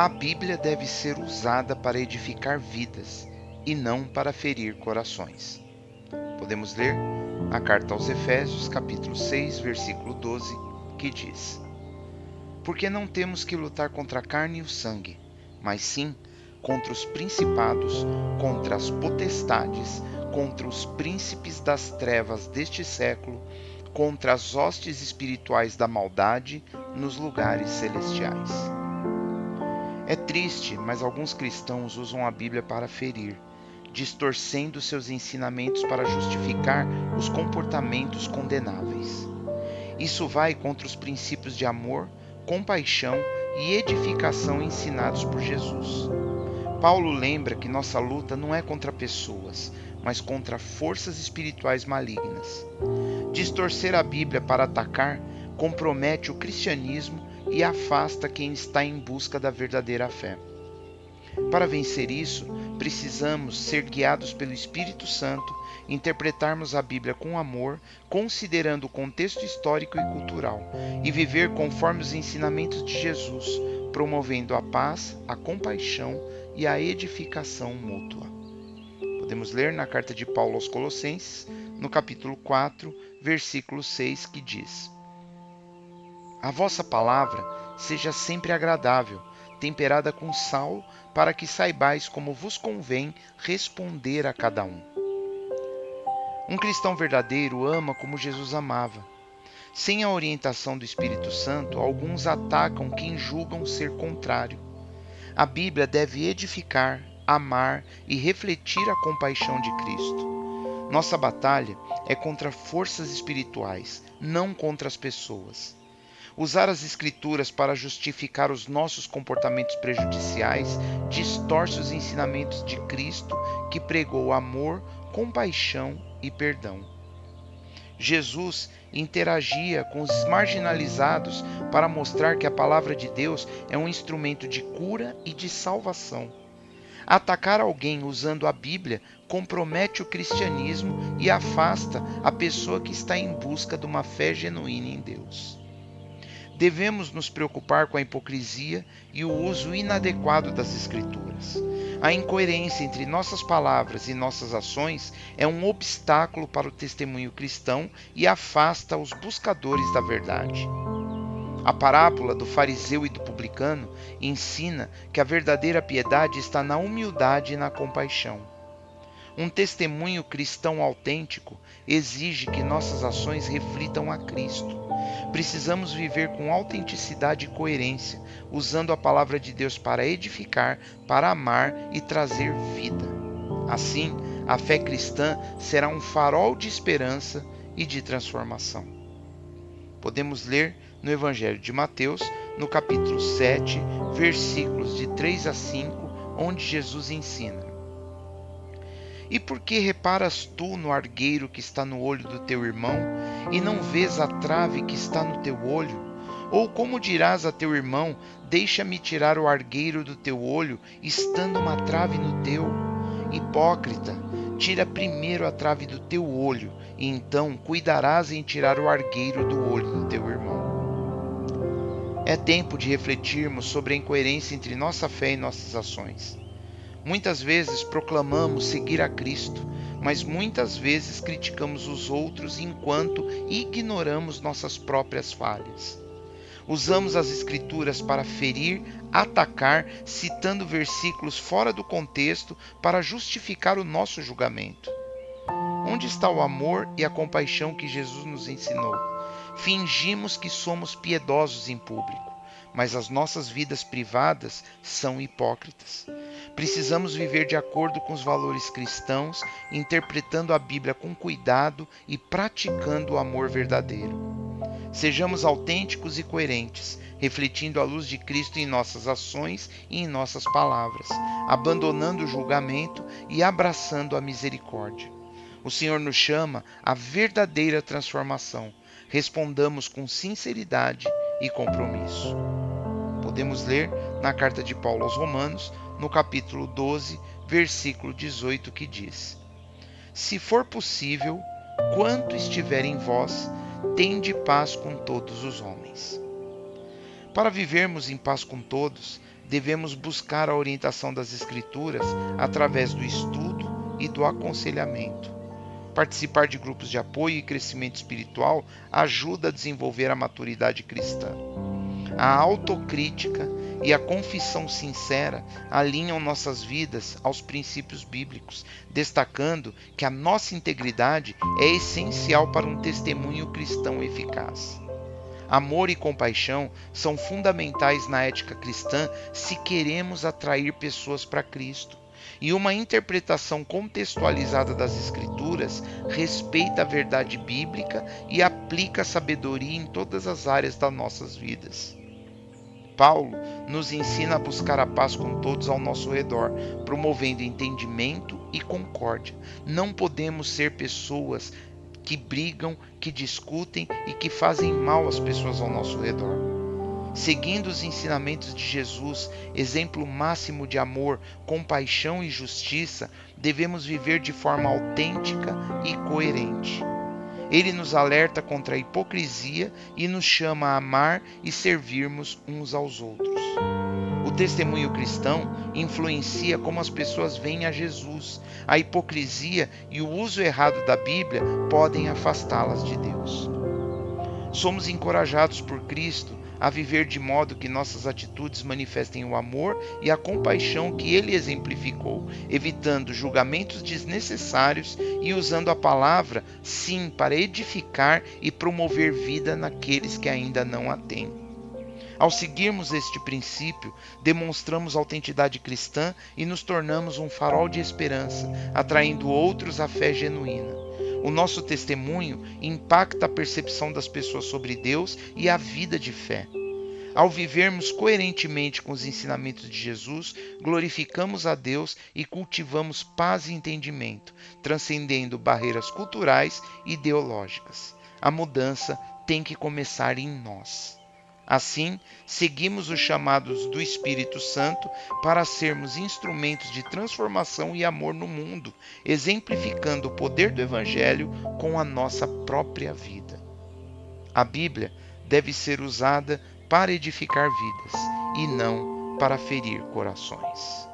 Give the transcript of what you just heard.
A Bíblia deve ser usada para edificar vidas e não para ferir corações. Podemos ler a carta aos Efésios, capítulo 6, versículo 12, que diz: Porque não temos que lutar contra a carne e o sangue, mas sim contra os principados, contra as potestades, contra os príncipes das trevas deste século, contra as hostes espirituais da maldade nos lugares celestiais. É triste, mas alguns cristãos usam a Bíblia para ferir, distorcendo seus ensinamentos para justificar os comportamentos condenáveis. Isso vai contra os princípios de amor, compaixão e edificação ensinados por Jesus. Paulo lembra que nossa luta não é contra pessoas, mas contra forças espirituais malignas. Distorcer a Bíblia para atacar compromete o cristianismo e afasta quem está em busca da verdadeira fé. Para vencer isso, precisamos ser guiados pelo Espírito Santo, interpretarmos a Bíblia com amor, considerando o contexto histórico e cultural, e viver conforme os ensinamentos de Jesus, promovendo a paz, a compaixão e a edificação mútua. Podemos ler na carta de Paulo aos Colossenses, no capítulo 4, versículo 6, que diz: A vossa palavra seja sempre agradável, temperada com sal, para que saibais como vos convém responder a cada um. Um cristão verdadeiro ama como Jesus amava. Sem a orientação do Espírito Santo, alguns atacam quem julgam ser contrário. A Bíblia deve edificar, amar e refletir a compaixão de Cristo. Nossa batalha é contra forças espirituais, não contra as pessoas. Usar as Escrituras para justificar os nossos comportamentos prejudiciais distorce os ensinamentos de Cristo, que pregou amor, compaixão e perdão. Jesus interagia com os marginalizados para mostrar que a palavra de Deus é um instrumento de cura e de salvação. Atacar alguém usando a Bíblia compromete o cristianismo e afasta a pessoa que está em busca de uma fé genuína em Deus. Devemos nos preocupar com a hipocrisia e o uso inadequado das Escrituras. A incoerência entre nossas palavras e nossas ações é um obstáculo para o testemunho cristão e afasta os buscadores da verdade. A parábola do fariseu e do publicano ensina que a verdadeira piedade está na humildade e na compaixão. Um testemunho cristão autêntico exige que nossas ações reflitam a Cristo. Precisamos viver com autenticidade e coerência, usando a palavra de Deus para edificar, para amar e trazer vida. Assim, a fé cristã será um farol de esperança e de transformação. Podemos ler no Evangelho de Mateus, no capítulo 7, versículos de 3 a 5, onde Jesus ensina: E por que reparas tu no argueiro que está no olho do teu irmão, e não vês a trave que está no teu olho? Ou como dirás a teu irmão, deixa-me tirar o argueiro do teu olho, estando uma trave no teu? Hipócrita, tira primeiro a trave do teu olho, e então cuidarás em tirar o argueiro do olho do teu irmão. É tempo de refletirmos sobre a incoerência entre nossa fé e nossas ações. Muitas vezes proclamamos seguir a Cristo, mas muitas vezes criticamos os outros enquanto ignoramos nossas próprias falhas. Usamos as Escrituras para ferir, atacar, citando versículos fora do contexto para justificar o nosso julgamento. Onde está o amor e a compaixão que Jesus nos ensinou? Fingimos que somos piedosos em público, mas as nossas vidas privadas são hipócritas. Precisamos viver de acordo com os valores cristãos, interpretando a Bíblia com cuidado e praticando o amor verdadeiro. Sejamos autênticos e coerentes, refletindo a luz de Cristo em nossas ações e em nossas palavras, abandonando o julgamento e abraçando a misericórdia. O Senhor nos chama à verdadeira transformação. Respondamos com sinceridade e compromisso. Podemos ler na carta de Paulo aos Romanos, no capítulo 12, versículo 18, que diz: Se for possível, quanto estiver em vós, tende paz com todos os homens. Para vivermos em paz com todos, devemos buscar a orientação das Escrituras através do estudo e do aconselhamento. Participar de grupos de apoio e crescimento espiritual ajuda a desenvolver a maturidade cristã. A autocrítica e a confissão sincera alinham nossas vidas aos princípios bíblicos, destacando que a nossa integridade é essencial para um testemunho cristão eficaz. Amor e compaixão são fundamentais na ética cristã se queremos atrair pessoas para Cristo. E uma interpretação contextualizada das Escrituras respeita a verdade bíblica e aplica a sabedoria em todas as áreas das nossas vidas. Paulo nos ensina a buscar a paz com todos ao nosso redor, promovendo entendimento e concórdia. Não podemos ser pessoas que brigam, que discutem e que fazem mal às pessoas ao nosso redor. Seguindo os ensinamentos de Jesus, exemplo máximo de amor, compaixão e justiça, devemos viver de forma autêntica e coerente. Ele nos alerta contra a hipocrisia e nos chama a amar e servirmos uns aos outros. O testemunho cristão influencia como as pessoas veem a Jesus. A hipocrisia e o uso errado da Bíblia podem afastá-las de Deus. Somos encorajados por Cristo a viver de modo que nossas atitudes manifestem o amor e a compaixão que Ele exemplificou, evitando julgamentos desnecessários e usando a palavra, sim, para edificar e promover vida naqueles que ainda não a têm. Ao seguirmos este princípio, demonstramos autenticidade cristã e nos tornamos um farol de esperança, atraindo outros à fé genuína. O nosso testemunho impacta a percepção das pessoas sobre Deus e a vida de fé. Ao vivermos coerentemente com os ensinamentos de Jesus, glorificamos a Deus e cultivamos paz e entendimento, transcendendo barreiras culturais e ideológicas. A mudança tem que começar em nós. Assim, seguimos os chamados do Espírito Santo para sermos instrumentos de transformação e amor no mundo, exemplificando o poder do Evangelho com a nossa própria vida. A Bíblia deve ser usada para edificar vidas e não para ferir corações.